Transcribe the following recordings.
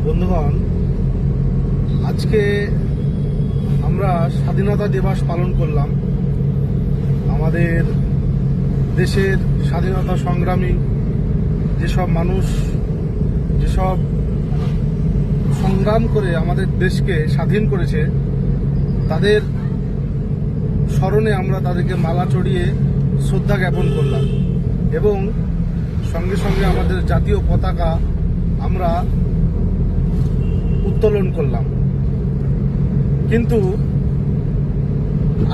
বন্ধুগণ, আজকে আমরা স্বাধীনতা দিবস পালন করলাম। আমাদের দেশের স্বাধীনতা সংগ্রামী যেসব মানুষ যেসব সংগ্রাম করে আমাদের দেশকে স্বাধীন করেছে, তাদের স্মরণে আমরা তাদেরকে মালা চড়িয়ে শ্রদ্ধা জ্ঞাপন করলাম এবং সঙ্গে সঙ্গে আমাদের জাতীয় পতাকা আমরা উত্তোলন করলাম। কিন্তু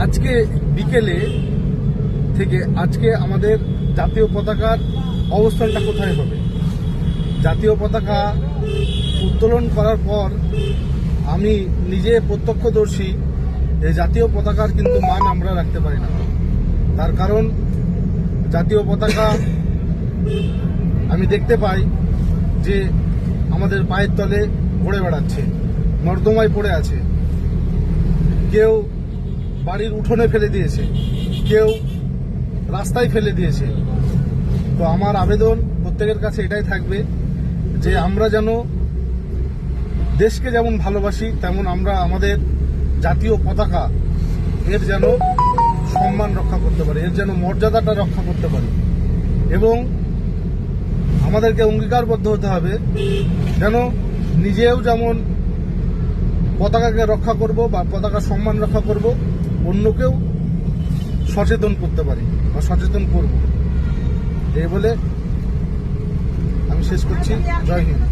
আজকে বিকেলে থেকে আজকে আমাদের জাতীয় পতাকার অবস্থানটা কোথায় হবে? জাতীয় পতাকা উত্তোলন করার পর আমি নিজে প্রত্যক্ষদর্শী, এই জাতীয় পতাকার কিন্তু মান আমরা রাখতে পারি না। তার কারণ জাতীয় পতাকা আমি দেখতে পাই যে আমাদের পায়ের তলে ঘুরে বেড়াচ্ছে, নর্দমায় পড়ে আছে, কেউ বাড়ির উঠোনে ফেলে দিয়েছে, কেউ রাস্তায় ফেলে দিয়েছে। তো আমার আবেদন প্রত্যেকের কাছে এটাই থাকবে যে আমরা যেন দেশকে যেমন ভালোবাসি, তেমন আমরা আমাদের জাতীয় পতাকা এর যেন সম্মান রক্ষা করতে পারি, এর যেন মর্যাদাটা রক্ষা করতে পারি এবং আমাদেরকে অঙ্গীকারবদ্ধ হতে হবে যেন নিজেও যেমন পতাকাকে রক্ষা করব বা পতাকা সম্মান রক্ষা করব, অন্যকেও সচেতন করতে পারি বা সচেতন করব। এই বলে আমি শেষ করছি। জয় হিন্দ।